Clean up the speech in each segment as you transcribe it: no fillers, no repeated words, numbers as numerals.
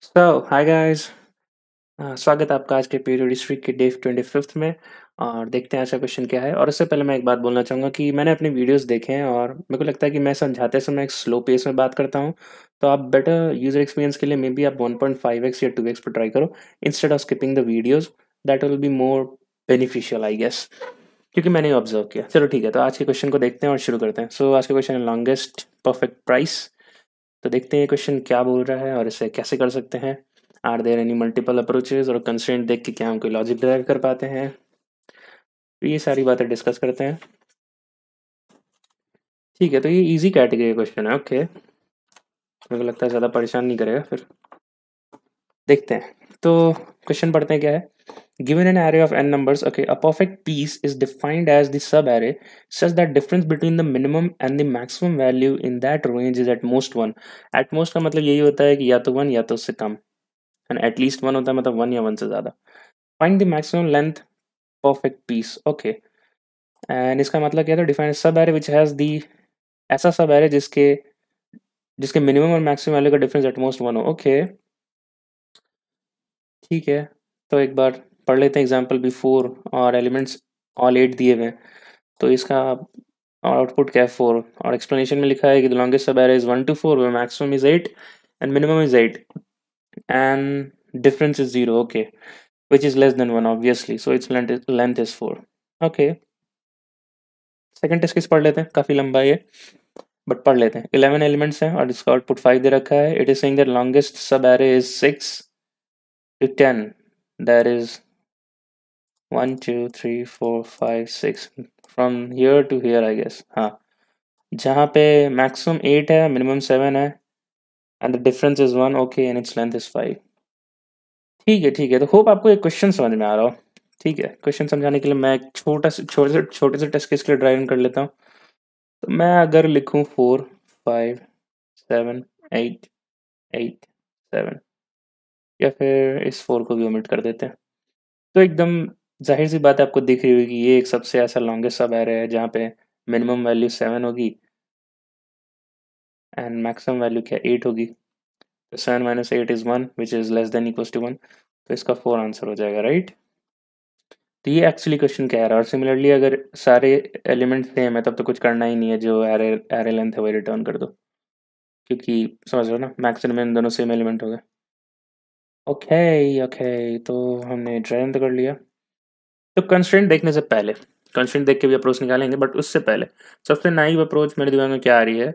Hi guys. स्वागत है आपका आज के पीरियड हिस्ट्री के डे 25th में। और देखते हैं आज का क्वेश्चन क्या है। और उससे पहले मैं एक बात बोलना चाहूँगा कि मैंने अपने वीडियोस देखे हैं और मेरे को लगता है कि मैं समझाते समय एक स्लो पेस में बात करता हूँ। तो आप बेटर यूज़र एक्सपीरियंस के लिए मे बी आप 1.5x या 2x पर ट्राई करो instead of skipping the videos. That will be more beneficial I guess, क्योंकि मैंने ऑब्जर्व किया। चलो ठीक है, तो आज के क्वेश्चन को देखते हैं और शुरू करते हैं। सो आज का क्वेश्चन है लॉन्गेस्ट परफेक्ट प्राइस। तो देखते हैं ये क्वेश्चन क्या बोल रहा है और इसे कैसे कर सकते हैं। Are there any multiple approaches और कंस्ट्रेंट देख के क्या हम कोई लॉजिक ड्राइव कर पाते हैं। तो ये सारी बातें डिस्कस करते हैं। ठीक है, तो ये इजी कैटेगरी क्वेश्चन है। ओके, मेरे को लगता है ज़्यादा परेशान नहीं करेगा फिर। देखते हैं। तो क्वेश्चन पढ़ते हैं क्या है। Given an array of n numbers, okay, a perfect piece is defined as the subarray such that difference between the minimum and the maximum value in that range is at most one. At most का मतलब यही होता है कि या तो one या तो उससे कम, एंड एटलीस्ट वन होता है मतलब वन या वन से ज़्यादा। Find the maximum length perfect piece. Okay, and इसका मतलब क्या था। डिफाइन सब एरे विच हैज़ दी, ऐसा सब एरे जिसके जिसके मिनिमम और मैक्सिमम वैल्यू का डिफरेंस एट मोस्ट वन हो। ओके, ठीक है। तो एक बार पढ़ लेते हैं एग्जाम्पल बिफोर। और एलिमेंट्स ऑल 8 दिए हुए हैं, तो इसका आउटपुट क्या है 4। और एक्सप्लेनेशन में लिखा है कि the longest sub array is 1 to 4 where maximum is 8 and minimum is 8 and difference is 0, okay, which is less than 1 obviously, so its length is 4. Okay, second test case पढ़ लेते हैं, काफ़ी लंबा है ये बट पढ़ लेते हैं। 11 एलिमेंट्स हैं और इसका आउटपुट 5 दे रखा है। It is saying that longest sub array is 6 to 10, that is 1 2 3 4 5 6 from here to here I guess. हाँ, जहाँ पे मैक्सिमम 8 है, मिनिमम 7 है, and the difference is 1, okay, and its length is 5। ठीक है ठीक है, तो होप आपको एक क्वेश्चन समझ में आ रहा हो। ठीक है, क्वेश्चन समझाने के लिए मैं एक छोटे से टेस्ट केस के लिए ड्राइव इन कर लेता हूँ। तो मैं अगर लिखूँ 4 5 7 8 8 7, या फिर इस 4 को भी ओमिट कर देते हैं, तो एकदम जाहिर सी बात है, आपको दिख रही होगी कि ये एक सबसे ऐसा लॉन्गेस्ट सब एरे है जहाँ पे मिनिमम वैल्यू 7 होगी एंड मैक्सिमम वैल्यू क्या 8 होगी। तो 7 minus 8 is 1 which is less than equals to 1। तो इसका 4 आंसर हो जाएगा, राइट। तो ये एक्चुअली क्वेश्चन कह रहा है। और सिमिलरली अगर सारे एलिमेंट सेम है तब तो कुछ करना ही नहीं है, जो एरे एरे लेंथ है वही रिटर्न कर दो, क्योंकि समझ रहे हो ना, मैक्स एंड मिन दोनों सेम एलिमेंट हो गए। ओके ओके, तो हमने ड्राइव तो कर लिया। तो कंस्ट्रेंट देखने से पहले, कंस्ट्रेंट देख के भी अप्रोच निकालेंगे, बट उससे पहले सबसे नाइव अप्रोच मेरे दिमाग में क्या आ रही है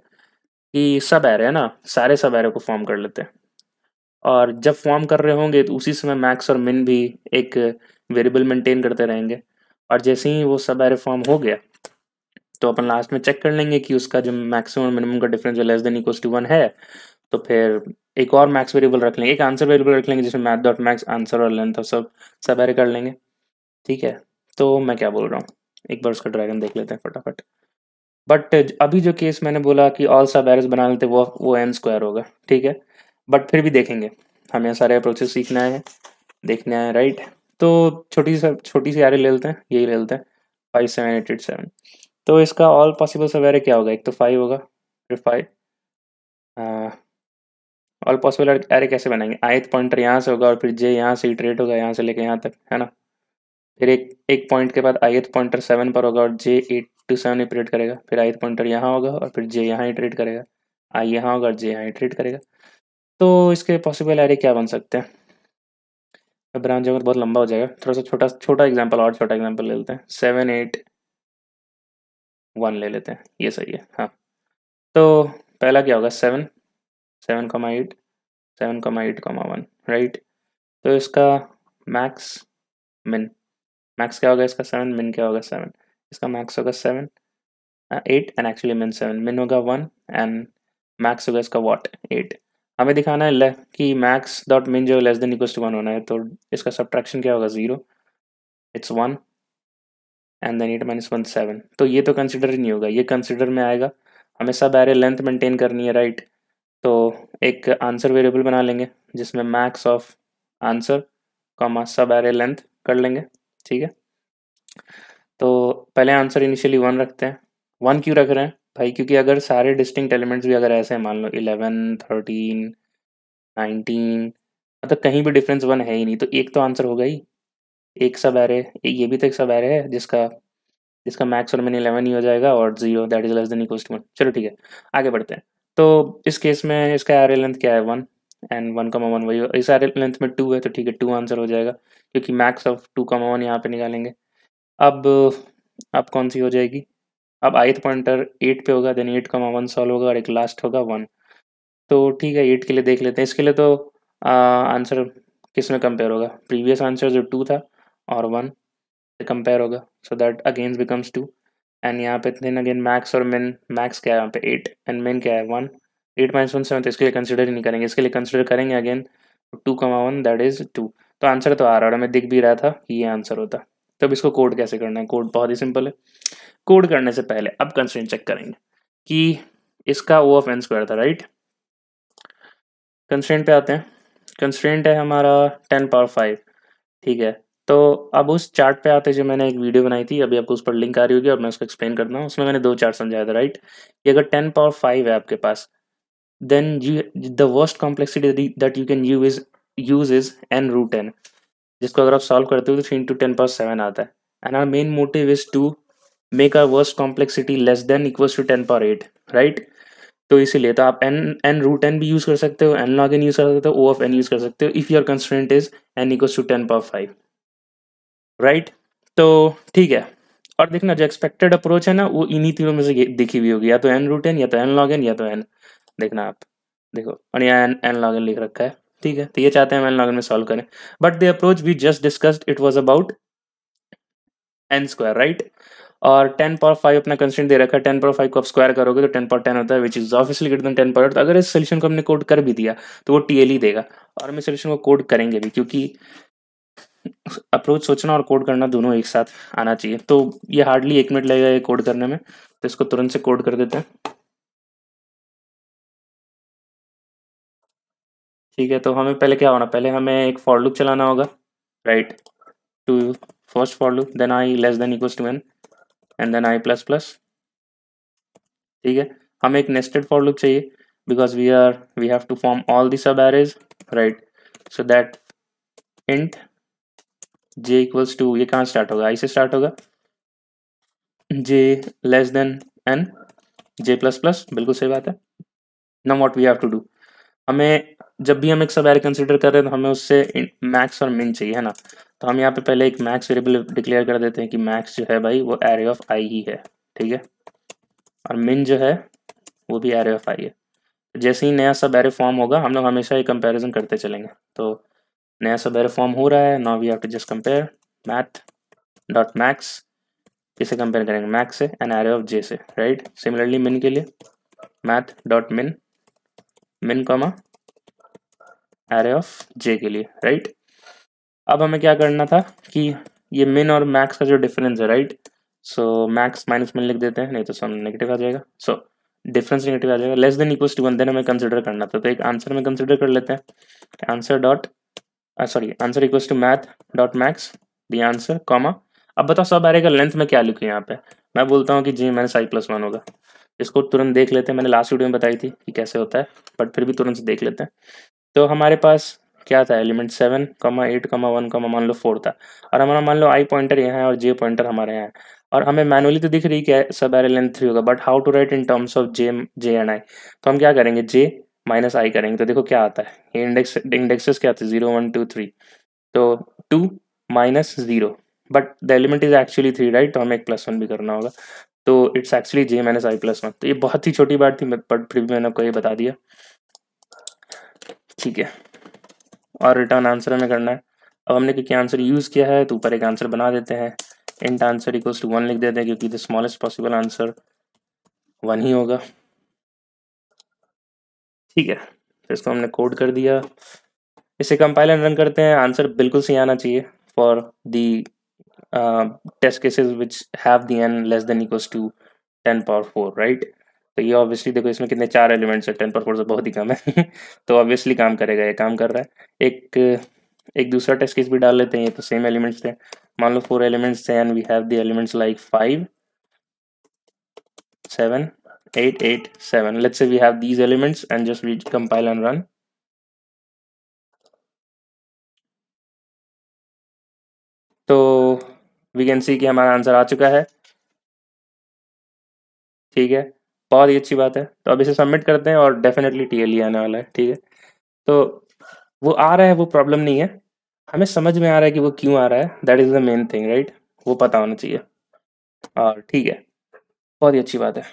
कि सब एरे है ना, सारे सब एरे को फॉर्म कर लेते हैं। और जब फॉर्म कर रहे होंगे तो उसी समय मैक्स और मिन भी एक वेरिएबल मेंटेन करते रहेंगे। और जैसे ही वो सब एरे फॉर्म हो गया तो अपन लास्ट में चेक कर लेंगे कि उसका जो मैक्सिमम और मिनिमम का डिफरेंस जो लेस देन इक्वल्स टू 1 है, तो फिर एक और मैक्स वेरिएबल रख लेंगे, एक आंसर वेरिएबल रख लेंगे जिसमें मैथ डॉट मैक्स आंसर और लेंथ और सब एरे कर लेंगे। ठीक है, तो मैं क्या बोल रहा हूँ, एक बार उसका ड्रैगन देख लेते हैं फटाफट। बट अभी जो केस मैंने बोला कि ऑल सब एरेज बना लेते, वो एन स्क्वायर होगा। ठीक है, बट फिर भी देखेंगे, हमें सारे अप्रोचेस सीखना है, देखना है, राइट। तो छोटी सी एरे ले लेते हैं, यही ले लेते हैं 5 7 8 8 7। तो इसका ऑल पॉसिबल सब एरे क्या होगा, एक तो 5 होगा, फिर 5। ऑल पॉसिबल एरे कैसे बनाएंगे, ith पॉइंटर यहाँ से होगा और फिर जे यहाँ से इटरेट होगा यहाँ से लेके यहाँ तक, है ना। फिर एक एक पॉइंट के बाद ith पॉइंटर 7 पर होगा और जे 8 to 7 इटरेट करेगा, फिर ith पॉइंटर यहाँ होगा और फिर जे यहाँ इटरेट करेगा, आई यहाँ होगा और जे यहाँ इटरेट करेगा। तो इसके पॉसिबल एरे क्या बन सकते हैं। मैं ब्रांच जाऊँगा तो बहुत लंबा हो जाएगा, थोड़ा सा छोटा छोटा एग्जाम्पल, और छोटा एग्जाम्पल ले लेते हैं, 7 8 1 ले लेते हैं, ये सही है। हाँ, तो पहला क्या होगा, 7 7 8 7 8 1, राइट। तो इसका मैक्स मिन, मैक्स क्या होगा इसका 7, मिन क्या होगा 7, इसका मैक्स होगा 7 8 एंड एक्चुअली मिन 7, मिन होगा 1 एंड मैक्स होगा इसका वॉट 8। हमें दिखाना है कि मैक्स डॉट मिन जो लेस देन इक्वल्स टू 1 होना है, तो इसका सब्ट्रैक्शन क्या होगा 0, इट्स 1 एंड देन 8 माइनस 1 7। तो ये तो कंसिडर ही नहीं होगा, ये कंसिडर में आएगा। हमें सब एरे लेंथ मेंटेन करनी है, राइट। तो एक आंसर वेरिएबल बना लेंगे जिसमें मैक्स ऑफ आंसर कॉमा सब एरे लेंथ कर लेंगे। ठीक है, तो पहले आंसर इनिशियली 1 रखते हैं। 1 क्यों रख रहे हैं भाई, क्योंकि अगर सारे डिस्टिंक्ट एलिमेंट्स भी अगर ऐसे हैं, मान लो 11 13 19 मतलब कहीं भी डिफरेंस 1 है ही नहीं, तो एक तो आंसर होगा ही। एक सब एरे, ये भी तो एक सब एरे है जिसका जिसका मैक्स और मिन 11 ही हो जाएगा, और 0 that is less than equals to 1। चलो ठीक है, आगे बढ़ते हैं। तो इस केस में इसका एरे लेंथ क्या है 1, एंड 1, 1 वही इस एरे लेंथ में 2 है, तो ठीक है 2 आंसर हो जाएगा, क्योंकि मैक्स ऑफ 2, 1 यहाँ पे निकालेंगे। अब अब कौन सी हो जाएगी, अब ith पॉइंटर 8 पे होगा, देन 8, 1 सॉल्व होगा, और एक लास्ट होगा 1। तो ठीक है 8 के लिए देख लेते हैं। इसके लिए तो आंसर किस में कंपेयर होगा, प्रीवियस आंसर जो 2 था और 1 से कंपेयर होगा, so that against becomes 2। And यहाँ पे देन अगेन मैक्स और मिन, मैक्स क्या है यहाँ पे 8 एंड मिन क्या है 1। 8 - 1 7, तो इसके लिए कंसिडर ही नहीं करेंगे, इसके लिए कंसिडर करेंगे अगेन 2, 1 दैट इज 2। तो आंसर तो आ रहा है, हमें दिख भी रहा था कि ये आंसर होता। तो अब इसको कोड कैसे करना है, कोड बहुत ही सिंपल है। कोड करने से पहले अब कंस्ट्रेंट चेक करेंगे कि इसका ओ ऑफ एन स्क्वायर था, राइट। कंस्ट्रेंट पे आते हैं, कंस्ट्रेंट है हमारा 10 पावर 5, ठीक है। तो अब उस चार्ट पे आते हैं, जो मैंने एक वीडियो बनाई थी, अभी आपको उस पर लिंक आ रही होगी, और मैं उसको एक्सप्लेन करता हूँ। उसमें मैंने 2 चार्ट समझाया था, राइट। कि अगर 10 पावर 5 है आपके पास, then you the worst complexity that you can use is n√n, जिसको अगर आप सॉल्व करते हो तो 3 × 10⁻7 आता है। And our main motive is to make our worst complexity less than equals to 10 power 8, right. तो इसीलिए तो आप n√n भी यूज कर सकते हो, n log n यूज कर सकते हो, ओ ऑफ n यूज कर सकते हो, if your constraint is n = 10 power 5, right. तो ठीक है, और देखना जो एक्सपेक्टेड अप्रोच है ना, वो इन्हीं तीनों में से दिखी हुई होगी, या तो n√n, या तो n log n, या तो n। देखना आप, देखो, और यहाँ n log n लिख रखा है, ठीक है। तो ये चाहते हैं हम n log n में सॉल्व करें, but the approach we just discussed it was about n square, right. और 10 पावर 5 अपना कंस्टेंट दे रखा है, 10 पावर 5 को आप स्क्वायर करोगे तो 10 पावर 10 होता है, which is obviously greater than 10 power 8। तो अगर इस सोल्यूशन को हमने कोड कर भी दिया तो वो टीएल ही देगा, और हम इस सोल्यूशन को कोड करेंगे भी, क्योंकि अप्रोच सोचना और कोड करना दोनों एक साथ आना चाहिए। तो ये हार्डली 1 मिनट लगेगा ये कोड करने में, तो इसको तुरंत से कोड कर देते हैं। ठीक है, तो हमें पहले क्या होना, पहले हमें एक फॉर लूप चलाना होगा, right. To first for loop, then i less than equals to n, and then i plus plus, ठीक है। हमें एक नेस्टेड फॉर लूप चाहिए, because we have to form all the sub arrays, right. So that int j equals to, ये कहाँ start होगा, i से start होगा, j less than n, j plus plus, बिल्कुल सही बात है। Now what we have to do, हमें जब भी हम एक सब एरे कंसिडर कर रहे हैं तो हमें उससे मैक्स और मिन चाहिए, है ना। तो हम यहाँ पे पहले एक मैक्स वेरिएबल डिक्लेयर कर देते हैं कि मैक्स जो है भाई वो एरे ऑफ आई ही है, ठीक है। और मिन जो है वो भी एरे ऑफ आई है। जैसे ही नया सब एरे फॉर्म होगा, हम लोग हमेशा ये कंपैरिजन करते चलेंगे। तो नया सब एरे फॉर्म हो रहा है, now we have to just compare math dot max, किसे कंपेयर करेंगे, मैक्स से एन एरे ऑफ जे से, राइट। सिमिलरली मिन के लिए मैथ डॉट मिन, मिन कॉमा एरे ऑफ जे के लिए, राइट। अब हमें क्या करना था कि ये मिन और मैक्स का जो डिफरेंस है, राइट। सो मैक्स माइनस मिन लिख देते हैं, नहीं तो सम नेगेटिव आ जाएगा। सो डिफरेंस नेगेटिव आ जाएगा, less than equals to 1, then हमें कंसिडर करना था। तो एक आंसर में कंसिडर कर लेते हैं, answer dot sorry answer equals to math dot max the answer comma. अब बताओ सब एरे का लेंथ में क्या लिखूँ यहाँ पे, मैं बोलता हूँ कि जी माइनस आई प्लस 1 होगा। इसको तुरंत देख लेते हैं, मैंने लास्ट वीडियो में बताई थी कि कैसे होता है, बट फिर भी तुरंत से देख लेते हैं। तो हमारे पास क्या था, एलिमेंट 7, 8, 1, मान लो 4 था, और हमारा मान लो आई पॉइंटर यहाँ है और जे पॉइंटर हमारे यहाँ है, और हमें मैनुअली तो दिख रही है कि सब एरे लेंथ 3 होगा, but how to write in terms of j and i. तो हम क्या करेंगे, जे माइनस आई करेंगे, तो देखो क्या आता है, ये इंडेक्सेस क्या आते हैं, 0 1 2 3। तो 2 minus 0, but the element is actually 3, right. तो हमें एक +1 भी करना होगा, तो it's actually J minus I plus 1। तो ये बहुत ही छोटी बात थी, बट फिर भी मैंने आपको ये बता दिया, ठीक है। और रिटर्न आंसर हमें करना है। अब हमने क्योंकि आंसर यूज़ किया है तो ऊपर एक आंसर बना देते हैं, इंट आंसर इक्वल्स टू 1 लिख देते हैं, क्योंकि द स्मॉलेस्ट पॉसिबल आंसर 1 ही होगा, ठीक है। तो इसको हमने कोड कर दिया, इसे कंपाइल एंड रन करते हैं। आंसर बिल्कुल सही आना चाहिए for the test cases which have the n less than equals to 10 power 4, right. तो ये ऑब्वियसली देखो इसमें कितने 4 एलिमेंट्स है, 10 पावर 4 से बहुत ही कम है तो ऑब्वियसली काम करेगा, ये काम कर रहा है। एक दूसरा टेस्ट केस भी डाल लेते हैं, ये तो सेम एलिमेंट्स थे, मान लो 4 एलिमेंट्स थे, and we have the elements like 5 7 8 8 7। Let's say we have these elements and just we compile and run. तो वी कैन सी कि हमारा आंसर आ चुका है। ठीक है, बहुत ही अच्छी बात है। तो अब इसे सबमिट करते हैं और डेफिनेटली टीएलई आने वाला है। ठीक है, तो वो आ रहा है, वो प्रॉब्लम नहीं है, हमें समझ में आ रहा है कि वो क्यों आ रहा है, that is the main thing, right. वो पता होना चाहिए। और ठीक है, बहुत ही अच्छी बात है।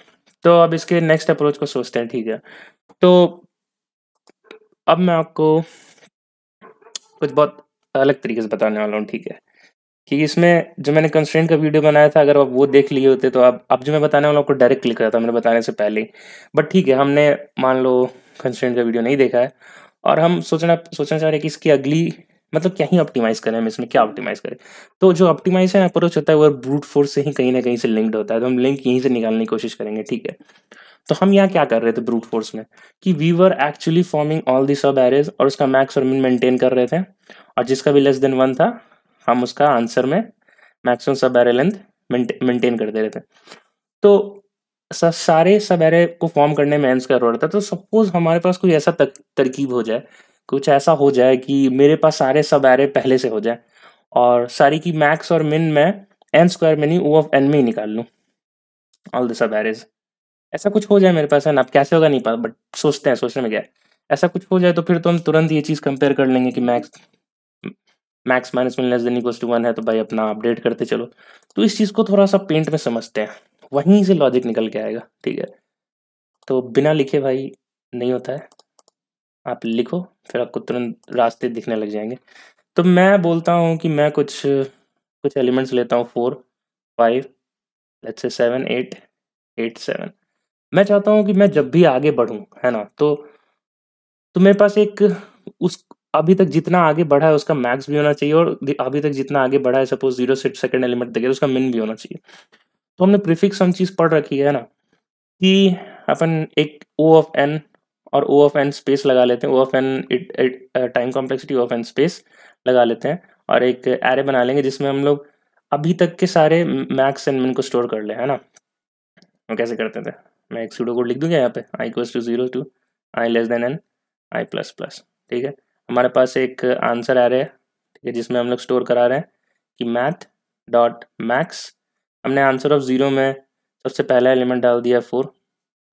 तो अब इसके नेक्स्ट अप्रोच को सोचते हैं। ठीक है, तो अब मैं आपको कुछ बहुत अलग तरीके से बताने वाला हूँ। ठीक है, कि इसमें जो मैंने कंस्ट्रेंट का वीडियो बनाया था, अगर आप वो देख लिए होते तो अब जो मैं बताने वाला हूँ आपको डायरेक्ट क्लिक करता मैंने बताने से पहले ही। बट ठीक है, हमने मान लो कंस्ट्रेंट का वीडियो नहीं देखा है और हम सोचना चाह रहे हैं कि इसकी अगली मतलब क्या ही ऑप्टिमाइज करें, हम इसमें क्या ऑप्टिमाइज करें। तो जो ऑप्टिमाइजेशन अप्रोच होता है वो ब्रूट फोर्स से ही कहीं ना कहीं से लिंक्ड होता है, तो हम लिंक यहीं से निकालने की कोशिश करेंगे। ठीक है, तो हम यहाँ क्या कर रहे थे ब्रूट फोर्स में, कि we were actually forming all the sub arrays और उसका मैक्स और मिन मेंटेन कर रहे थे, और जिसका भी लेस देन 1 था हम उसका आंसर में मैक्सिमम सब एरे लेंथ मेंटेन कर दे रहे थे। तो सारे सब एरे को फॉर्म करने में एंड स्क्वायर हो रहा था। तो सपोज हमारे पास कोई ऐसा तरकीब हो जाए, कुछ ऐसा हो जाए कि मेरे पास सारे सब एरे पहले से हो जाए और सारी की मैक्स और मिन में एन स्क्वायर में नहीं ओ ऑफ एन में ही निकाल लूँ ऑल द सब एरेज। ऐसा कुछ हो जाए मेरे पास, है ना, अब कैसे होगा नहीं पता, बट सोचते हैं, सोचने में क्या है। ऐसा कुछ हो जाए तो फिर तो हम तुरंत ये चीज़ कंपेयर कर लेंगे कि मैक्स मैक्स माइनस मिन लेस देन इक्वल्स टू 1 है, तो भाई अपना अपडेट करते चलो। तो इस चीज़ को थोड़ा सा पेंट में समझते हैं, वहीं से लॉजिक निकल के आएगा। ठीक है, तो बिना लिखे भाई नहीं होता है, आप लिखो फिर आपको तुरंत रास्ते दिखने लग जाएंगे। तो मैं बोलता हूँ कि मैं कुछ कुछ एलिमेंट्स लेता हूँ, 4 5 लेट्स से 7 8 8 7। मैं चाहता हूँ कि मैं जब भी आगे बढ़ूँ, है ना, तो मेरे पास एक उस अभी तक जितना आगे बढ़ा है उसका मैक्स भी होना चाहिए, और अभी तक जितना आगे बढ़ा है सपोज 0 से सेकंड एलिमेंट तक है तो उसका मिन भी होना चाहिए। तो हमने प्रीफिक्स हम चीज़ पढ़ रखी है ना, कि अपन एक ओ ऑफ एन और ओ ऑफ एन स्पेस लगा लेते हैं, O of n it time complexity of n space लगा लेते हैं, और एक एरे बना लेंगे जिसमें हम लोग अभी तक के सारे मैक्स एंड मिन को स्टोर कर ले, है ना। हम कैसे करते थे, मैं एक सूडो कोड लिख दूंगा यहाँ पे, i equals to 0 to i less than n i plus plus. ठीक है, हमारे पास एक आंसर आ रहा है, ठीक है, जिसमें हम लोग स्टोर करा रहे हैं कि मैथ डॉट मैक्स। हमने आंसर ऑफ 0 में सबसे पहला एलिमेंट डाल दिया 4,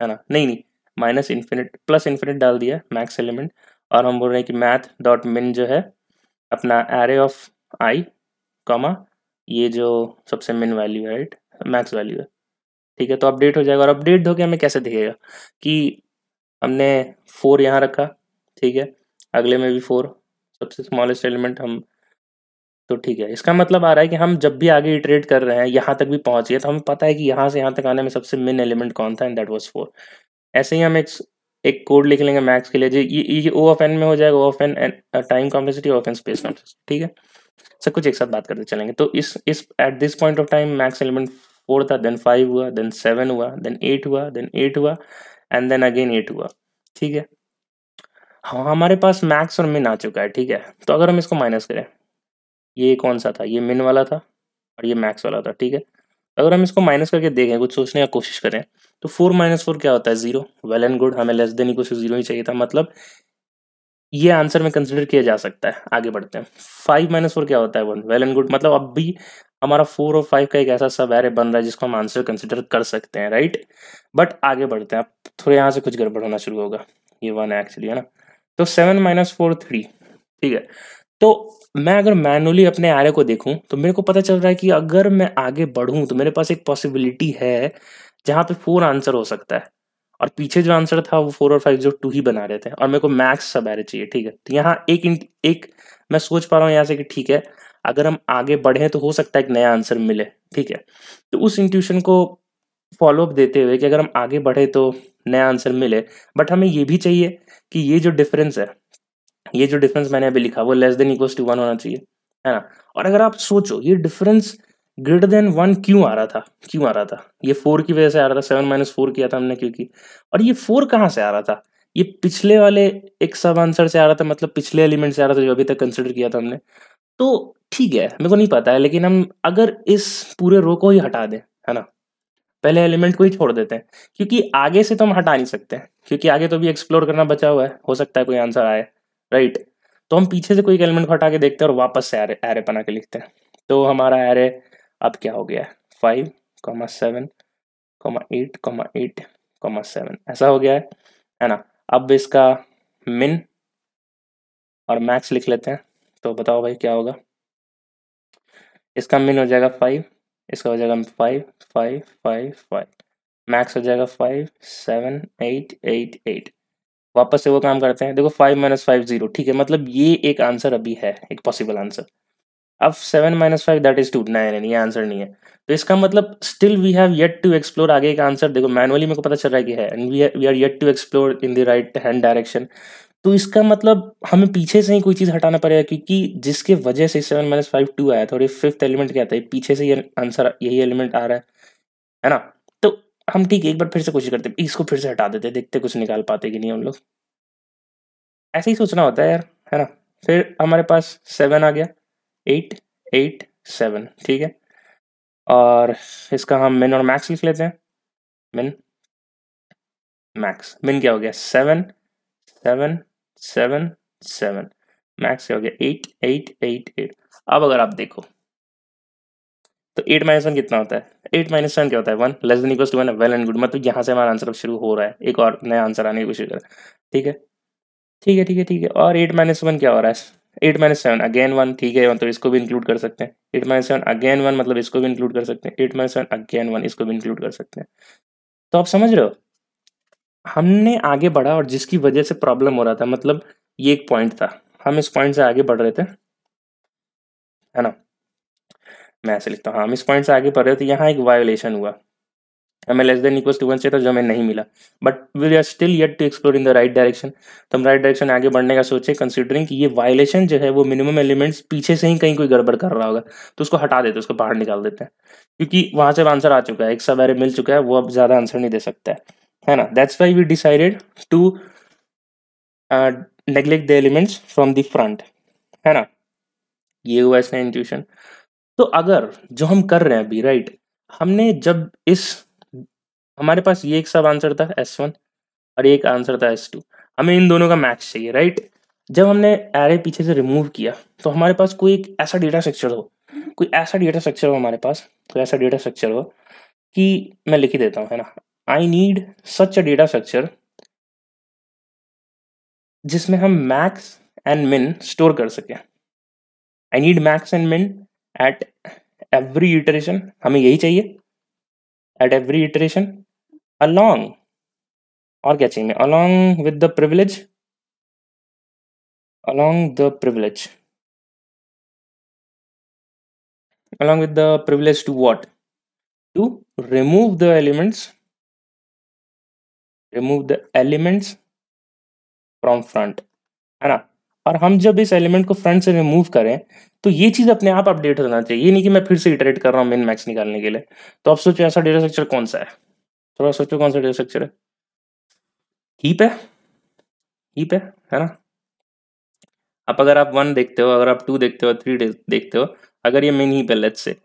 है ना, नहीं नहीं, माइनस इन्फिनिट प्लस इन्फिनिट डाल दिया मैक्स एलिमेंट, और हम बोल रहे हैं कि मैथ डॉट मिन जो है अपना एरे ऑफ आई कॉमा ये जो सबसे मिन वैल्यू है, राइट, मैक्स वैल्यू है। ठीक है, तो अपडेट हो जाएगा, और अपडेट होके हमें कैसे दिखेगा कि हमने 4 यहाँ रखा, ठीक है, अगले में भी 4, सबसे स्मॉलेस्ट एलिमेंट हम। तो ठीक है, इसका मतलब आ रहा है कि हम जब भी आगे इटरेट कर रहे हैं यहाँ तक भी पहुँच गए तो हमें पता है कि यहाँ से यहाँ तक आने में सबसे मिन एलिमेंट कौन था, एंड दैट वाज 4। ऐसे ही हम एक कोड लिख लेंगे मैक्स के लिए, जो ये ओ ऑफ एन में हो जाएगा, O of n time complexity, O of n space complexity. ठीक है, सब कुछ एक साथ बात करते चलेंगे। तो इस at this point of time max element 4 था, देन 5 हुआ, देन 7 हुआ, देन 8 हुआ, देन 8 हुआ, एंड देन अगेन 8 हुआ। ठीक है, हाँ, हमारे पास मैक्स और मिन आ चुका है। ठीक है, तो अगर हम इसको माइनस करें, ये कौन सा था, ये मिन वाला था और ये मैक्स वाला था। ठीक है, अगर हम इसको माइनस करके देखें, कुछ सोचने की कोशिश करें, तो 4 माइनस 4 क्या होता है, 0। वेल एंड गुड, हमें लेस देन इक्वल टू 0 ही चाहिए था, मतलब ये आंसर में कंसिडर किया जा सकता है। आगे बढ़ते हैं, 5 माइनस 4 क्या होता है, 1। वेल एंड गुड, मतलब अब भी हमारा 4 और 5 का एक ऐसा सब एरे बन रहा है जिसको हम आंसर कंसिडर कर सकते हैं, राइट। बट आगे बढ़ते हैं, अब थोड़े यहाँ से कुछ गड़बड़ होना शुरू होगा, ये 1 है एक्चुअली, है ना। तो 7 माइनस 4 3। ठीक है, तो मैं अगर मैनुअली अपने एरे को देखूं तो मेरे को पता चल रहा है कि अगर मैं आगे बढ़ूं तो मेरे पास एक पॉसिबिलिटी है जहां पे 4 आंसर हो सकता है, और पीछे जो आंसर था वो 4 और 5 जो 2 ही बना रहे थे, और मेरे को मैक्स सब एरे चाहिए। ठीक है, तो यहाँ एक मैं सोच पा रहा हूँ यहाँ से कि ठीक है, अगर हम आगे बढ़े तो हो सकता है एक नया आंसर मिले। ठीक है, तो उस इंट्यूशन को फॉलो अप देते हुए कि अगर हम आगे बढ़े तो नया आंसर मिले, बट हमें ये भी चाहिए कि ये जो डिफरेंस है, ये जो डिफरेंस मैंने अभी लिखा वो लेस देन इक्वल्स टू 1 होना चाहिए, है ना। और अगर आप सोचो ये डिफरेंस ग्रेटर देन 1 क्यों आ रहा था, क्यों आ रहा था, ये 4 की वजह से आ रहा था, 7 माइनस 4 किया था हमने क्योंकि, और ये 4 कहाँ से आ रहा था, ये पिछले वाले एक सब आंसर से आ रहा था, मतलब पिछले एलिमेंट से आ रहा था जो अभी तक कंसिडर किया था हमने। तो ठीक है, मेरे को नहीं पता है, लेकिन हम अगर इस पूरे रो को ही हटा दें, है ना, पहले एलिमेंट को ही छोड़ देते हैं, क्योंकि आगे से तो हम हटा नहीं सकते हैं, क्योंकि आगे तो भी एक्सप्लोर करना बचा हुआ है, हो सकता है कोई आंसर आए, राइट। तो हम पीछे से कोई एलिमेंट को हटा के देखते हैं और वापस से एरे बना के लिखते हैं। तो हमारा एरे अब क्या हो गया है 5, 7, 8, 8, 7 ऐसा हो गया है ना। अब इसका मिन और मैक्स लिख लेते हैं। तो बताओ भाई क्या होगा। इसका मिन हो जाएगा 5, इसका हो जाएगा 5, 5, 5, 5, मैक्स हो जाएगा 5, 7, 8, 8, 8। वापस से वो काम करते हैं। देखो 5 - 5 0, ठीक है, मतलब ये एक आंसर अभी है, एक पॉसिबल आंसर। अब 7 - 5 दैट इज 2, नहीं नहीं, ये आंसर नहीं है। तो इसका मतलब still we have yet to explore आगे का आंसर। देखो मैनुअली मेरे को पता चल रहा है कि है, and we are yet to explore in the right hand direction. तो इसका मतलब हमें पीछे से ही कोई चीज़ हटाना पड़ेगा, क्योंकि जिसके वजह से 7 - 5 2 आया था, और ये फिफ्थ एलिमेंट क्या था, ये पीछे से ये आंसर, यही एलिमेंट आ रहा है ना। तो हम ठीक है, एक बार फिर से कोशिश करते हैं, इसको फिर से हटा देते हैं, देखते कुछ निकाल पाते कि नहीं हम लोग। ऐसे ही सोचना होता है यार, है ना। फिर हमारे पास 7 आ गया, 8, 8, 7, ठीक है। और इसका हम मिन और मैक्स लिख लेते हैं। मिन मैक्स, मिन क्या हो गया 7, 7, 7, 7, मैक्स क्या हो गया 8, 8, 8, 8। अब अगर आप देखो तो 8 - 1 कितना होता है, 8 - 7 क्या होता है 1, less than equals to 1, well and good. मतलब यहाँ से हमारा आंसर अब शुरू हो रहा है, एक और नया आंसर आने की कोशिश कर, ठीक है, ठीक है, ठीक है, ठीक है। और 8 - 1 क्या हो रहा है 8 - 7 अगेन 1, ठीक है, मतलब इसको भी इंक्लूड कर सकते हैं। 8 - 7 अगेन 1, मतलब इसको भी इंक्लूड कर सकते हैं। 8 - 7 अगेन 1, इसको भी इंक्लूड कर सकते हैं। तो आप समझ रहे हो, हमने आगे बढ़ा, और जिसकी वजह से प्रॉब्लम हो रहा था, मतलब ये एक पॉइंट था, हम इस पॉइंट से आगे बढ़ रहे थे, है ना। मैं ऐसे लिखता हूँ, हाँ, हम इस पॉइंट से आगे बढ़ रहे थे, यहाँ एक वायोलेशन हुआ, हमें लेस देन इक्वल्स टू 1 चाहिए था, जो हमें नहीं मिला। But we are still yet to explore in the right direction. तो हम राइट डायरेक्शन में आगे बढ़ने का सोचे, कंसीडरिंग कि ये वायलेशन जो है वो मिनिमम एलिमेंट्स पीछे से ही कहीं कोई गड़बड़ कर रहा होगा, तो उसको हटा देते, उसको बाहर निकाल देते हैं, क्योंकि वहां से आंसर आ चुका है, एक सब एरे मिल चुका है, वो अब ज्यादा आंसर नहीं दे सकता है ना। That's why we decided to neglect the elements from the front, है ना। ये हुआ इसका इंट्यूशन। तो अगर जो हम कर रहे हैं अभी, राइट, हमने जब इस, हमारे पास ये एक सब आंसर था S1, और एक आंसर था S2, हमें इन दोनों का मैच चाहिए, राइट। जब हमने एरे पीछे से रिमूव किया, तो हमारे पास कोई एक ऐसा डेटा स्ट्रक्चर हो, कोई ऐसा डेटा स्ट्रक्चर हो हमारे पास, कोई ऐसा डेटा स्ट्रक्चर हो कि, मैं लिख ही देता हूँ, है ना। I need such a data structure जिसमें हम मैक्स एंड मिन स्टोर कर सकें। आई नीड मैक्स एंड मिन एट एवरी इटरेशन, हमें यही चाहिए, एट एवरी इटरेशन, अलोंग, और क्या चाहिए, along with the privilege, along the privilege, along with the privilege to what, to remove the elements, remove the elements from front, है ना। और हम जब इस एलिमेंट को फ्रंट से रिमूव करें, तो ये चीज अपने आप अपडेट होना चाहिए, ये नहीं कि मैं फिर से इटरेट कर रहा हूँ मिन मैक्स निकालने के लिए। तो आप सोचो ऐसा डेटा स्ट्रक्चर कौन सा है, थोड़ा सोचो कौन सा डेटा स्ट्रक्चर है। हीप है, हीप है ना। अब अगर आप 1 देखते हो, अगर आप 2 देखते हो, 3 देखते हो, अगर ये मिन हीप है लेट्स से,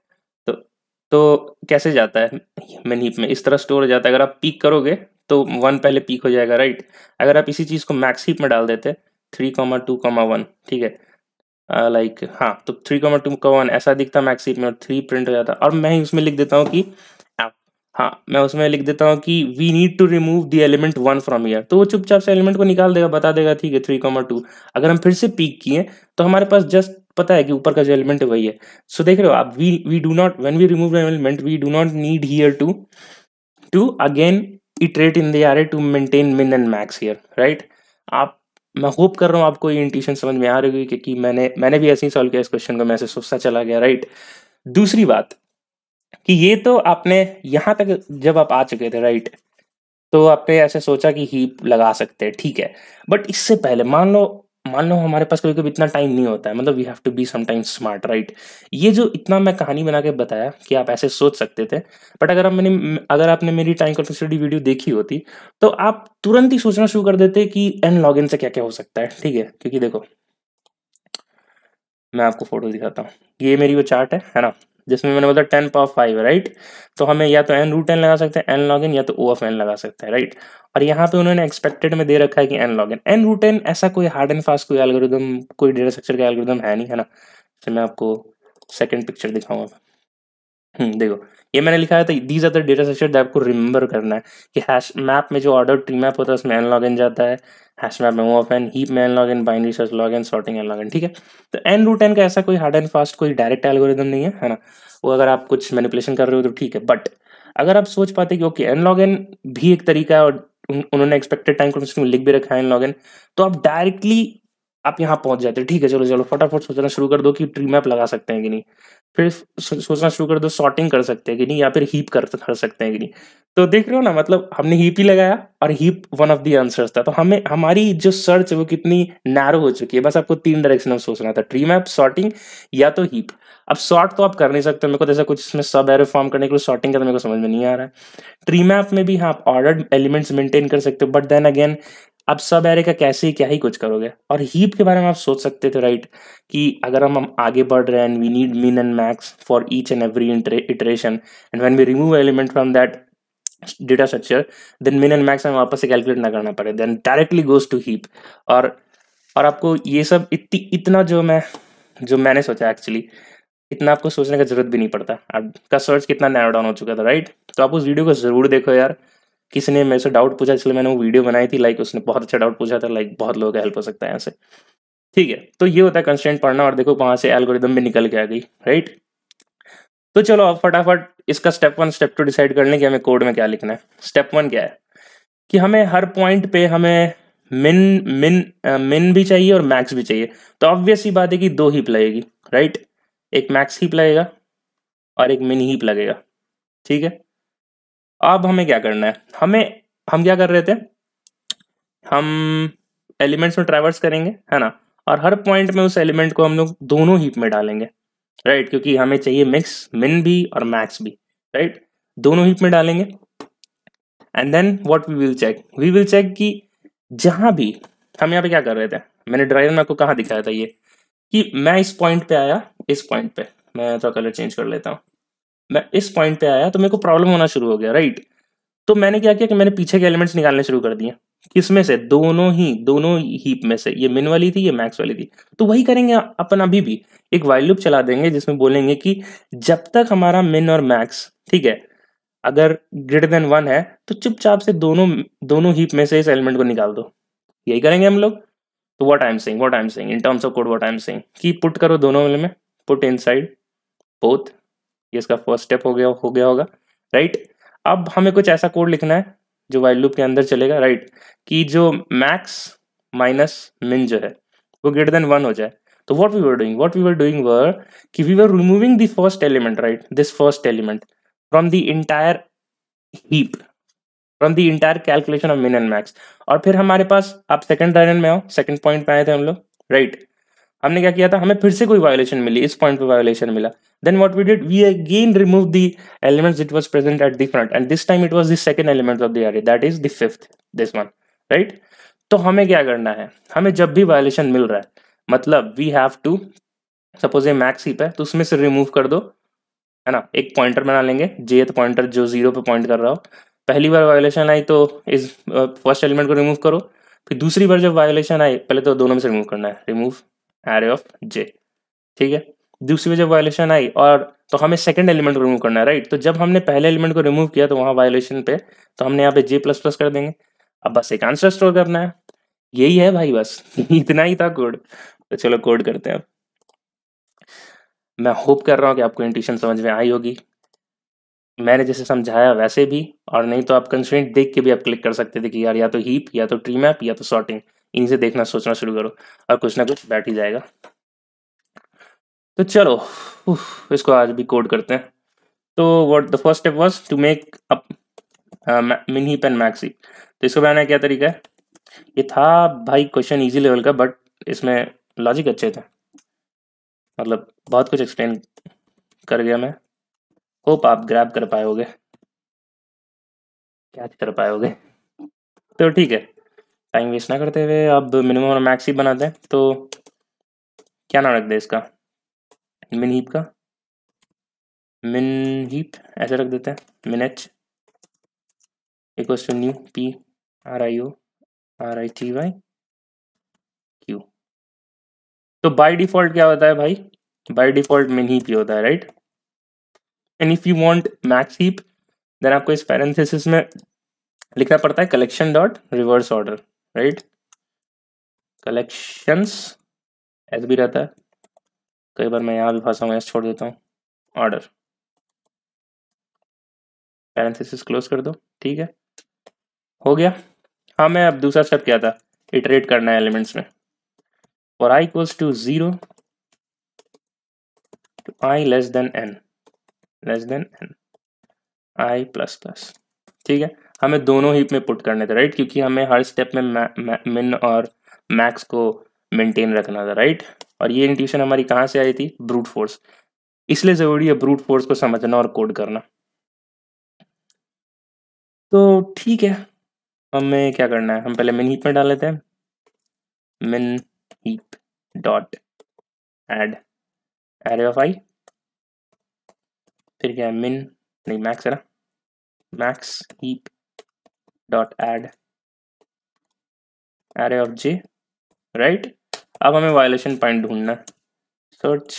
तो कैसे जाता है मिन हीप में, इस तरह स्टोर हो जाता है। अगर आप पीक करोगे तो 1 पहले पीक हो जाएगा, राइट। अगर आप इसी चीज को मैक्स हीप में डाल देते 3,2,1, ठीक है, लाइक हाँ, तो 3,2,1 ऐसा दिखता मैक्स हीप में, और 3 प्रिंट हो जाता। और मैं ही उसमें लिख देता हूँ कि हाँ, मैं उसमें लिख देता हूँ कि we need to remove the element 1 from array, तो वो चुपचाप से एलिमेंट को निकाल देगा, बता देगा ठीक है 3,2। अगर हम फिर से पीक किए, तो हमारे पास जस्ट पता है कि ऊपर का जो एलिमेंट है वही है। सो देख रहे हो आप, we do not, when we remove the element we do not need here to again iterate in the array to maintain min and max here, right. आप, मैं होप कर रहा हूँ आपको ये इंट्यूशन समझ में आ रही होगी, क्योंकि मैंने भी ऐसे ही सॉल्व किया इस क्वेश्चन को, मैं ऐसे सोचता चला गया, राइट। दूसरी बात कि ये तो आपने यहाँ तक जब आप आ चुके थे, राइट, तो आपने ऐसे सोचा कि हीप लगा सकते हैं, ठीक है। बट इससे पहले मान लो हमारे पास कभी कभी इतना टाइम नहीं होता है, मतलब we have to be sometimes smart, right. ये जो इतना मैं कहानी बना के बताया कि आप ऐसे सोच सकते थे, बट अगर आपने मेरी टाइम कॉम्प्लेक्सिटी वीडियो देखी होती, तो आप तुरंत ही सोचना शुरू कर देते कि एन लॉगिन से क्या क्या हो सकता है, ठीक है। क्योंकि देखो, मैं आपको फोटो दिखाता हूँ, ये मेरी वो चार्ट है ना, जिसमें मैंने बोला 10 पावर 5, राइट। तो हमें या तो एन रूट एन लगा सकते हैं, एन लॉग एन, या तो ओ ऑफ एन लगा सकते हैं, राइट। और यहाँ पे उन्होंने एक्सपेक्टेड में दे रखा है कि n log n, n root n ऐसा कोई हार्ड एंड फास्ट कोई एल्गोरिदम, कोई डेटा स्ट्रक्चर का एल्गोरिदम है नहीं, है ना। तो मैं आपको सेकंड पिक्चर दिखाऊंगा। देखो ये मैंने लिखा है, तो these are the data structure that आपको रिमेंबर करना है कि हैश मैप में जो ऑर्डर ट्री मैप होता है उसमें एन लॉग एन जाता है, हैश मैप में ओ ऑफ एन, हीप में n log n, binary search log n, sorting n log n, ठीक है। तो एन रूट एन का ऐसा कोई हार्ड एंड फास्ट कोई डायरेक्ट एल्गोरिदम नहीं है ना, वो अगर आप कुछ मैनिपुलेशन कर रहे हो तो ठीक है, बट अगर आप सोच पाते कि ओके एन लॉग एन भी एक तरीका है और उन्होंने एक्सपेक्टेड टाइम कॉन्स्टेंट में लिख भी रखा है एन लॉग एन, तो आप डायरेक्टली आप यहाँ पहुंच जाते हैं, ठीक है चलो चलो फटाफट सोचना शुरू कर दो कि ट्री मैप लगा सकते हैं कि नहीं, फिर सोचना शुरू कर दो सॉर्टिंग कर सकते हैं कि नहीं, या फिर हीप कर सकते हैं कि नहीं। तो देख रहे हो ना, मतलब हमने हीप ही लगाया और heap one of the answers था, तो हमें हमारी जो सर्च है वो कितनी नैरो हो चुकी है। बस आपको 3 डायरेक्शन में सोचना था, ट्री मैप, सॉर्टिंग या तो हीप। अब सॉर्ट तो आप कर नहीं सकते, मेरे को तो ऐसा कुछ इसमें सब एरो फॉर्म करने के लिए सॉर्टिंग का तो मेरे को समझ में नहीं आ रहा है। ट्री मैप में भी हाँ आप ऑर्डर्ड एलिमेंट्स मेंटेन कर सकते हो, बट देन अगेन अब सब एरे का कैसे क्या ही कुछ करोगे। और हीप के बारे में आप सोच सकते थे राइट, कि अगर हम आगे बढ़ रहे हैं, we need min and max for each and every iteration, and when we remove element from that data structure, then min and max हमें वापस से कैलकुलेट ना करना पड़े, then directly goes to heap. और और आपको ये सब इतना जो मैंने सोचा एक्चुअली, इतना आपको सोचने का जरूरत भी नहीं पड़ता, आपका सर्च कितना नैरो डाउन हो चुका था राइट। तो आप उस वीडियो को जरूर देखो यार, किसी ने मेरे से डाउट पूछा इसलिए मैंने वो वीडियो बनाई थी, लाइक उसने बहुत अच्छा डाउट पूछा था, लाइक बहुत लोगों का हेल्प हो सकता है यहाँ से, ठीक है। तो ये होता है कंस्ट्रेंट पढ़ना, और देखो वहां से एल्गोरिदम भी निकल के आ गई राइट। तो चलो अब फटाफट इसका स्टेप 1 स्टेप 2 डिसाइड कर लें कि हमें कोड में क्या लिखना है। स्टेप 1 क्या है कि हमें हर पॉइंट पे हमें मिन मिन भी चाहिए और मैक्स भी चाहिए। तो ऑब्वियस सी बात है कि 2 हीप लगेगी राइट, एक मैक्स हीप लगेगा और एक मिन हीप लगेगा, ठीक है। अब हमें क्या करना है, हम क्या कर रहे थे, हम एलिमेंट्स में ट्रैवर्स करेंगे है ना, और हर पॉइंट में उस एलिमेंट को हम लोग दोनों हीप में डालेंगे राइट, क्योंकि हमें चाहिए मिक्स मिन भी और मैक्स भी राइट, दोनों हीप में डालेंगे। And then what we will check कि जहां भी हम यहाँ पे क्या कर रहे थे, मैंने ड्राइवर में आपको कहाँ दिखाया था ये, कि मैं इस पॉइंट पे आया, इस पॉइंट पे मैं थोड़ा कलर चेंज कर लेता हूँ, मैं इस पॉइंट पे आया तो मेरे को प्रॉब्लम होना शुरू हो गया राइट। तो मैंने क्या किया कि मैंने पीछे के एलिमेंट्स निकालने शुरू कर दिए, किसमें से, दोनों हीप में से, ये मिन वाली थी ये मैक्स वाली थी। तो वही करेंगे अपन अभी भी, एक वाइल लूप चला देंगे जिसमें बोलेंगे कि जब तक हमारा मिन और मैक्स ठीक है अगर ग्रेटर देन 1 है, तो चुपचाप से दोनों दोनों हीप में से इस एलिमेंट को निकाल दो, यही करेंगे हम लोग। तो what I am saying in terms of code, what I am saying कि पुट करो दोनों में, पुट इनसाइड बोथ, ये इसका फर्स्ट स्टेप हो गया होगा राइट। अब हमें कुछ ऐसा कोड लिखना है जो वाइल लूप के अंदर चलेगा राइट, कि जो मैक्स माइनस मिन जो है वो ग्रेटर देन 1 हो जाए। तो what we were doing were कि we were removing the first element right, this first element from the entire heap, from the entire calculation of min and max. और फिर हमारे पास, आप सेकंड डायरेक्शन में आओ, सेकंड पॉइंट पे आए थे हम लोग राइट, हमने क्या किया था, हमें फिर से कोई वायोलेशन मिली, इस पॉइंट पे वायोलेशन मिला, then what we did, we again remove the elements it was present at the front, and this time it was the second element of the array, that is the fifth, this one right. तो हमें क्या करना है, हमें जब भी violation मिल रहा है, मतलब वी हैव टू, सपोज ये मैक्स हीप है तो उसमें से रिमूव कर दो है ना, एक पॉइंटर बना लेंगे, जेथ पॉइंटर जो 0 पे पॉइंट कर रहा हो। पहली बार वायोलेशन आई तो इस फर्स्ट एलिमेंट को रिमूव करो, फिर दूसरी बार जब वायोलेशन आई, पहले तो दोनों में से रिमूव करना है, रिमूव एरे ऑफ जे, ठीक है। दूसरी में जब वायोलेशन आई और तो हमें सेकंड एलिमेंट को रिमूव करना है राइट, तो जब हमने पहले एलिमेंट को रिमूव किया तो वहां वायोलेशन पे, तो हमने यहाँ पे जे प्लस प्लस कर देंगे। अब बस एक आंसर स्टोर करना है, यही है भाई बस इतना ही था कोड। तो चलो कोड करते हैं। मैं होप कर रहा हूँ कि आपको इंट्यूशन समझ में आई होगी, मैंने जैसे समझाया वैसे भी, और नहीं तो आप कंस्ट्रेंट देख के भी आप क्लिक कर सकते थे कि यार या तो हीप या तो ट्री मैप या तो सॉर्टिंग, इन्हीं से देखना सोचना शुरू करो और कुछ ना कुछ बैठ ही जाएगा। तो चलो इसको आज भी कोड करते हैं। तो what the first step was to make up min heap and max heap. तो इसको बनाने का क्या तरीका है, ये था भाई क्वेश्चन इजी लेवल का, बट इसमें लॉजिक अच्छे थे, मतलब बहुत कुछ एक्सप्लेन कर गया मैं, होप आप ग्रैब कर पाए होगे, कैच कर पाए होगे। तो ठीक है, टाइम वेस्ट ना करते हुए अब मिनिमम और मैक्स ही बनाते हैं। तो क्या नाम रख दे इसका, मिन हीप का, मिन हीप ऐसे रख देते हैं, min h equals to new p RIORITY queue. तो बाय डिफॉल्ट क्या होता है भाई, बाय डिफॉल्ट मिन हीप ही होता है, right. And if you want max heap then आपको इस पैरेंथेसिस में लिखना पड़ता है collection dot reverse order, right. Collections ऐसे भी रहता है, कई बार मैं यहाँ भी फंसा हूँ, छोड़ देता हूँ, ऑर्डर, पैरेंथेसिस क्लोज कर दो, ठीक है, हो गया। हाँ, मैं अब दूसरा स्टेप क्या था, इटरेट करना है एलिमेंट्स में। For I equals to 0 to I less than n I plus plus, ठीक है। हमें दोनों हीप में पुट करने थे, राइट, क्योंकि हमें हर स्टेप में मिन और मैक्स को मेंटेन रखना था, राइट। और ये इंट्यूशन हमारी कहाँ से आई थी, ब्रूट फोर्स, इसलिए जरूरी है ब्रूट फोर्स को समझना और कोड करना। तो ठीक है, हमें क्या करना है, हम पहले मिन हीप में डाल लेते हैं, min heap dot add array of i, फिर क्या है मिन, नहीं मैक्स है ना, max heap dot add array of j, right. अब हमें वायलेशन पॉइंट ढूंढना है, सर्च,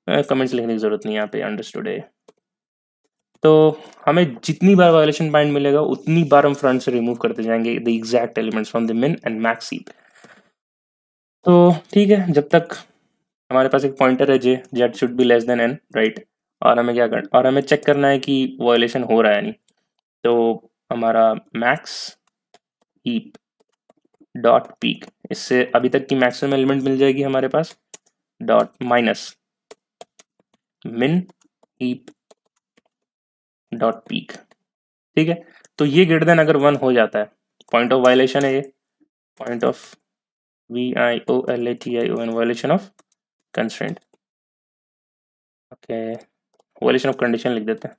कमेंट्स लिखने की जरूरत नहीं यहाँ पे, अंडरस्टूड है। तो हमें जितनी बार वायलेशन पॉइंट मिलेगा उतनी बार हम फ्रंट से रिमूव करते जाएंगे the exact elements from the मिन एंड मैक्स हीप। तो ठीक है, जब तक हमारे पास एक पॉइंटर है j, j should be less than n, right. और हमें क्या करना, और हमें चेक करना है कि वायलेशन हो रहा है नहीं। तो हमारा मैक्स हीप डॉट पीक, इससे अभी तक की मैक्सिमम एलिमेंट मिल जाएगी हमारे पास, डॉट माइनस मिन हीप डॉट पीक, ठीक है। तो ये ग्रेटर देन अगर 1 हो जाता है, पॉइंट ऑफ वायलेशन है ये, point of VIOLATION, violation of constraint, okay, violation of condition लिख देते हैं,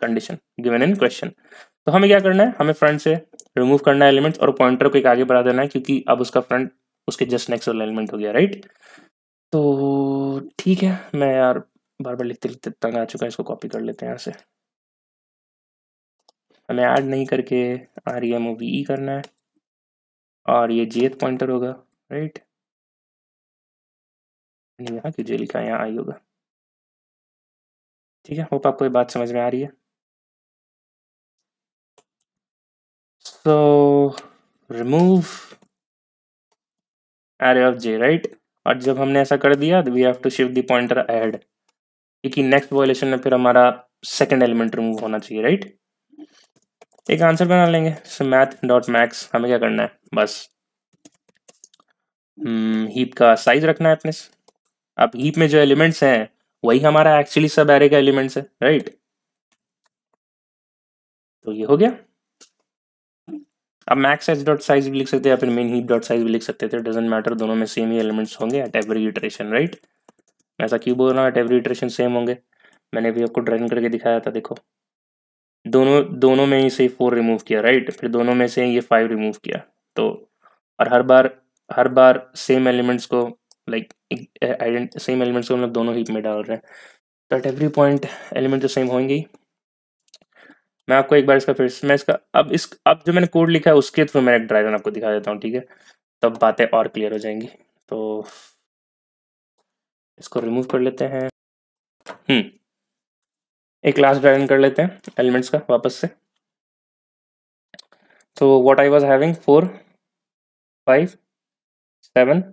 कंडीशन गिवन इन क्वेश्चन। तो हमें क्या करना है, हमें फ्रंट से रिमूव करना है एलिमेंट्स और पॉइंटर को एक आगे बढ़ा देना है, क्योंकि अब उसका फ्रंट उसके जस्ट नेक्स्ट वाला एलिमेंट हो गया, राइट। तो ठीक है, मैं यार बार बार लिखते लिखते तंग आ चुका है, इसको कॉपी कर लेते हैं यहाँ से। हमें ऐड नहीं करके REMOVE करना है, और ये jth पॉइंटर होगा, राइट। नहीं, यहाँ क्यों जे लिखा है, यहाँ आई होगा, ठीक है। होप आपको ये बात समझ में आ रही है। So remove array of j, right. और जब हमने ऐसा कर दिया, we have to shift the pointer ahead, क्योंकि नेक्स्ट वायलेशन में फिर हमारा सेकंड एलिमेंट रिमूव होना चाहिए, राइट। एक आंसर बना लेंगे, सो मैथ डॉट मैक्स, हमें क्या करना है, बस हीप का साइज रखना है अपने से। अब हीप में जो एलिमेंट्स हैं वही हमारा एक्चुअली सब एरे का एलिमेंट्स है, राइट। तो ये हो गया। अब मैक्स एच डॉट साइज भी लिख सकते हैं या फिर मेन हीप डॉट साइज भी लिख सकते थे, डजेंट मैटर, दोनों में सेम ही एलिमेंट्स होंगे एट एवरी इटरेशन, राइट। मैं ऐसा क्यों बोल रहा हूँ एट एवरी इटरेशन सेम होंगे, मैंने भी आपको ड्राइंग करके दिखाया था, देखो दोनों दोनों में ही से 4 रिमूव किया, राइट, फिर दोनों में से ये 5 रिमूव किया। तो और हर बार सेम एलिमेंट्स को लाइक सेम एलिमेंट्स को हम लोग दोनों हीप में डाल रहे हैं, तो एट एवरी पॉइंट एलिमेंट तो सेम होंगे ही। मैं आपको एक बार इसका फिर मैं इसका अब जो मैंने कोड लिखा है उसके थ्रू मैं एक ड्राइवर आपको दिखा देता हूँ, ठीक है, तब बातें और क्लियर हो जाएंगी। तो इसको रिमूव कर लेते हैं, एक क्लास ड्राइव कर लेते हैं एलिमेंट्स का वापस से। तो व्हाट आई वाज हैविंग 4 5 7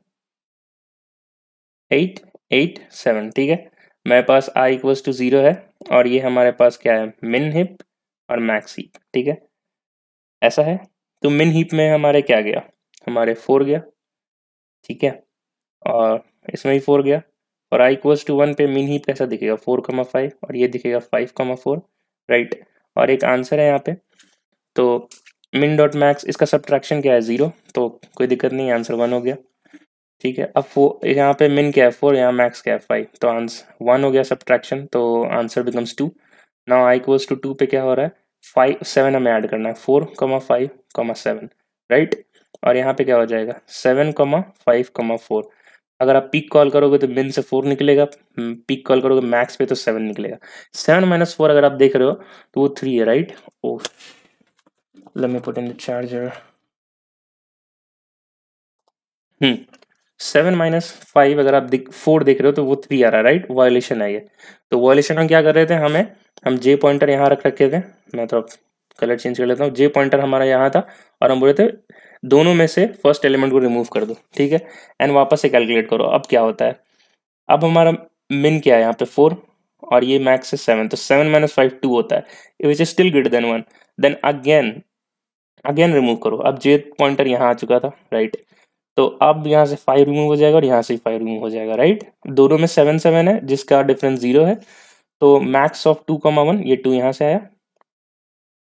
8 8 7, ठीक है। मेरे पास I इक्वल्स टू 0 है, और ये हमारे पास क्या है, मिन हिप और मैक्स हीप, ठीक है, ऐसा है। तो मिन हीप में हमारे क्या गया, हमारे 4 गया, ठीक है, और इसमें भी 4 गया। और I इक्वल्स टू 1 पे मिन हीप कैसा दिखेगा, 4,5, और ये दिखेगा 5,4, राइट। और एक आंसर है यहाँ पे, तो मिन डॉट मैक्स, इसका सब्ट्रैक्शन क्या है 0, तो कोई दिक्कत नहीं, आंसर 1 हो गया, ठीक है। अब यहाँ पे मिन क्या है 4, यहाँ मैक्स क्या है 5, तो आंसर 1 हो गया सब्ट्रैक्शन, तो answer becomes 2। Now I equals to 2 पे क्या हो रहा है, 5 7 हमें ऐड करना है, 4,5,7, राइट। और यहाँ पे क्या हो जाएगा 7,5,4। अगर आप पीक कॉल करोगे तो मिन से 4 निकलेगा, पीक कॉल करोगे मैक्स पे तो 7 निकलेगा। 7 माइनस 4 अगर आप देख रहे हो तो वो 3 है, राइट। Oh let me put in the charger. 7 minus 5 अगर आप 4 देख रहे हो तो वो 3 आ रहा है, राइट? वायोलेशन है ये। तो वायोलेशन हम क्या कर रहे थे, हम जे पॉइंटर यहाँ रख रखे थे। मैं तो अब कलर चेंज कर लेता हूँ। जे पॉइंटर हमारा यहाँ था और हम बोले थे दोनों में से फर्स्ट एलिमेंट को रिमूव कर दो, ठीक है। एंड वापस से कैलकुलेट करो अब क्या होता है। अब हमारा मिन क्या है यहाँ पे 4 और ये मैक्स है 7, तो 7 माइनस 5 2 होता है which is still greater than 1। Then again again remove करो। अब जे पॉइंटर यहाँ आ चुका था, राइट? तो अब यहाँ से 5 रिमूव हो जाएगा और यहाँ से 5 रिमूव हो जाएगा, राइट? दोनों में 7 7 है जिसका डिफरेंस 0 है। तो मैक्स ऑफ 2,1 ये 2 यहाँ से आया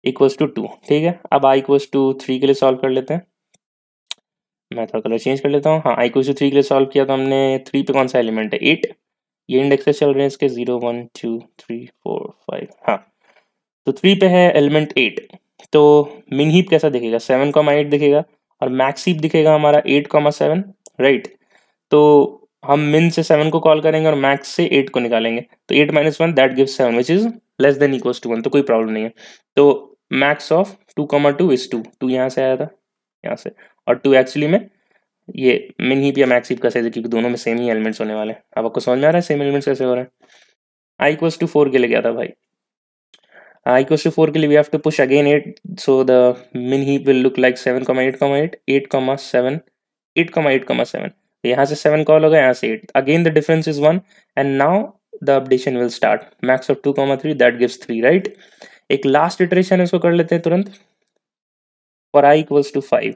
इक्वल्स टू 2, ठीक है। अब आई इक्वल्स टू 3 के लिए सॉल्व कर लेते हैं। मैं थोड़ा कलर चेंज कर लेता हूँ। हाँ, आई इक्वल्स टू 3 के लिए सॉल्व किया तो हमने 3 पे कौन सा एलिमेंट है 8, ये इंडेक्सेस चल रहे हैं इसके 0 1 2 3 4 5। हाँ, तो 3 पे है एलिमेंट 8। तो मिन हीप कैसा दिखेगा 7,8 दिखेगा और मैक्स हीप दिखेगा हमारा 8,7, राइट? तो हम मिन से 7 को कॉल करेंगे और मैक्स से 8 को निकालेंगे। तो 8 minus 1 that gives 7 which is less than equals to 1, तो कोई प्रॉब्लम नहीं है। तो मैक्स ऑफ 2,2 इज 2, 2 यहाँ से आया था यहाँ से, और 2 एक्चुअली में ये मिन हीप या मैक्स हीप का साइज है क्योंकि दोनों में सेम ही एलिमेंट्स होने वाले हैं। अब आपको समझ में आ रहा है सेम एलिमेंट्स कैसे हो रहे हैं। आई इक्वल्स टू 4 के लिए गया था भाई। I equals to 4 के लिए we have to push again 8, so the min heap will look like 7,8,8 8,7 8,8,7। यहाँ से 7 कॉल होगा, यहाँ से 8, again the difference is 1 and now the updation will start max of 2,3 that gives 3, right? एक last iteration इसको कर लेते हैं तुरंत। for I equals to 5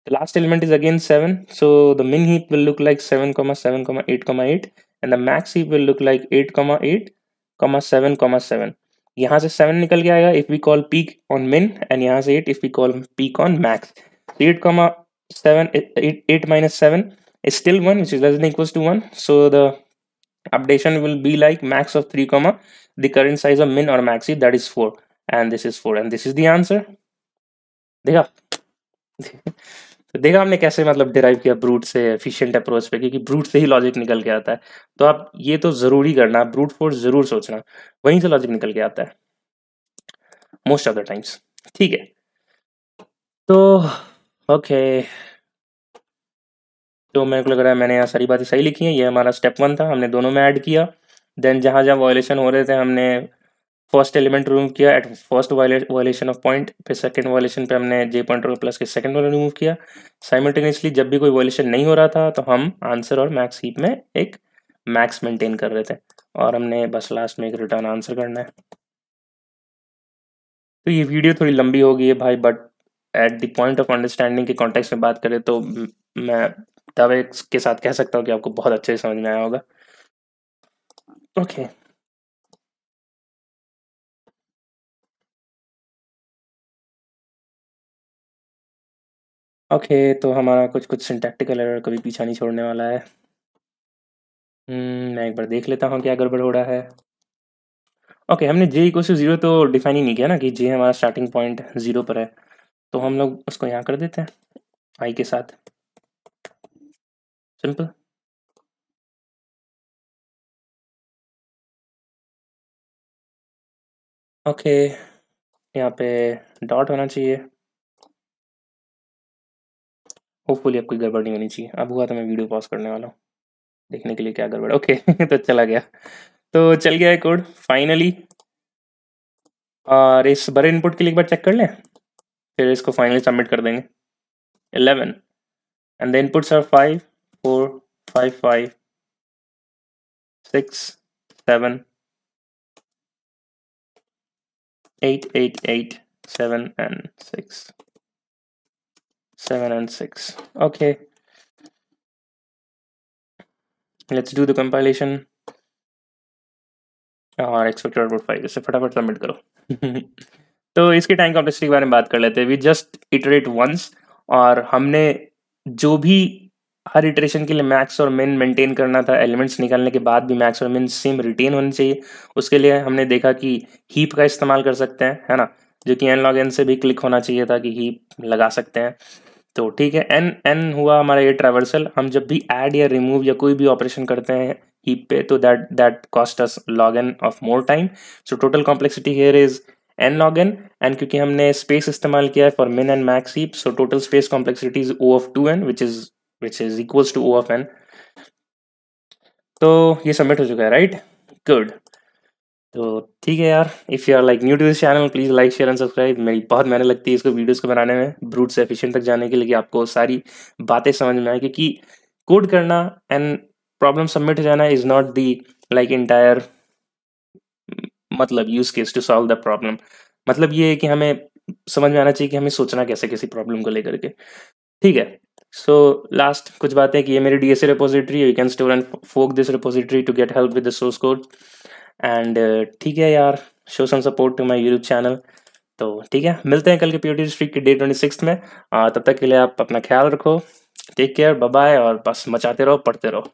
the last element is again 7, so the min heap will look like 7,7,8,8 and the max heap will look like 8,8,7,7। यहाँ से 7 निकल के आएगा if we call peek on min and यहाँ से 8 if we call peek on max. 8 minus 7 is still 1 which is less than equals to 1, so the updation will be like max of 3 comma the current size of min or maxi that is 4 and this is 4 and this is the answer। देखा तो देखा हमने कैसे मतलब derive किया brute से efficient approach पे, क्योंकि ब्रूट से ही लॉजिक निकल के आता है। तो आप ये तो जरूरी करना, ब्रूट फोर्स जरूर सोचना, वहीं से लॉजिक निकल के आता है मोस्ट ऑफ द टाइम्स, ठीक है। तो ओके, तो मेरे को लग रहा है मैंने यहाँ सारी बातें सही लिखी हैं। ये हमारा स्टेप 1 था, हमने दोनों में ऐड किया। देन जहाँ जहाँ वायलेशन हो रहे थे हमने फर्स्ट एलिमेंट रिमूव किया at first violation of point, फिर सेकंड वायलेशन पे हमने जे पॉइंटर को प्लस के सेकंड वाला रिमूव किया। साइमल्टेनियसली जब भी कोई वायलेशन नहीं हो रहा था तो हम आंसर और मैक्स हीप में एक मैक्स मेंटेन कर रहे थे और हमने बस लास्ट में एक रिटर्न आंसर करना है। तो ये वीडियो थोड़ी लंबी हो गई है भाई, but at the point of understanding के कॉन्टेक्स्ट में बात करें तो मैं दावे के साथ कह सकता हूँ कि आपको बहुत अच्छे से समझ में आया होगा। ओके ओके, तो हमारा कुछ कुछ सिंटैक्टिकल एरर कभी पीछा नहीं छोड़ने वाला है। मैं एक बार देख लेता हूँ क्या गड़बड़ हो रहा है। ओके, हमने जे इक्वल टू 0 तो डिफाइन ही नहीं किया ना कि जे हमारा स्टार्टिंग पॉइंट 0 पर है, तो हम लोग उसको यहाँ कर देते हैं आई के साथ, सिंपल। ओके, यहाँ पे डॉट होना चाहिए, होपफुली अब कोई गड़बड़ नहीं होनी चाहिए। अब हुआ तो मैं वीडियो पॉज करने वाला हूँ देखने के लिए क्या गड़बड़। ओके तो चला गया, तो चल गया है कोड फाइनली। और इस बड़े इनपुट के लिए एक बार चेक कर लें, फिर इसको फाइनली सबमिट कर देंगे। 11 and the inputs are 5 4 5 5 6 7 8 8 8 7 and 6 7 and 6। okay, let's do the compilation और एक्सपेक्टेड आउटपुट 5, इसे फटाफट सबमिट करो तो इसके टाइम कॉम्प्लेक्सिटी के बारे में बात कर लेते हैं। वी जस्ट इटरेट वंस, और हमने जो भी हर इटरेशन के लिए मैक्स और मिन मेंटेन करना था, एलिमेंट्स निकालने के बाद भी मैक्स और मिन सेम रिटेन होने चाहिए। उसके लिए हमने देखा कि हीप का इस्तेमाल कर सकते हैं, है ना, जो कि एन लॉग एन से भी क्लिक होना चाहिए था कि हीप लगा सकते हैं। तो ठीक है, एन एन हुआ हमारा ये ट्रैवर्सल। हम जब भी ऐड या रिमूव या कोई भी ऑपरेशन करते हैं हीप पे तो that cost us log n of more time. So total complexity here is n log n, and क्योंकि हमने स्पेस इस्तेमाल किया है for min and max heap, so total space complexity is o of 2n which is which is equals to o of n. तो ये submit हो चुका है, राइट? गुड। तो ठीक है यार, if you are like new to this channel please like share and subscribe. मेरी बहुत मेहनत लगती है इसको वीडियोस को बनाने में, ब्रूट से एफिशिएंट तक जाने के लिए, कि आपको सारी बातें समझ में आए, क्योंकि कोड करना एंड प्रॉब्लम सबमिट हो जाना is not the like entire मतलब use case to solve the problem. मतलब ये है कि हमें समझ में आना चाहिए कि हमें सोचना कैसे किसी प्रॉब्लम को लेकर के, ठीक है? सो लास्ट कुछ बातें कि ये मेरी DSA repository, you can store and fork this repository to get help with the source code. And ठीक है यार, show some support to my YouTube channel. तो ठीक है, मिलते हैं कल के पीओटी स्ट्रीक के डे 26 में। तब तक के लिए आप अपना ख्याल रखो, टेक केयर, बाय बाय, और बस मचाते रहो, पढ़ते रहो।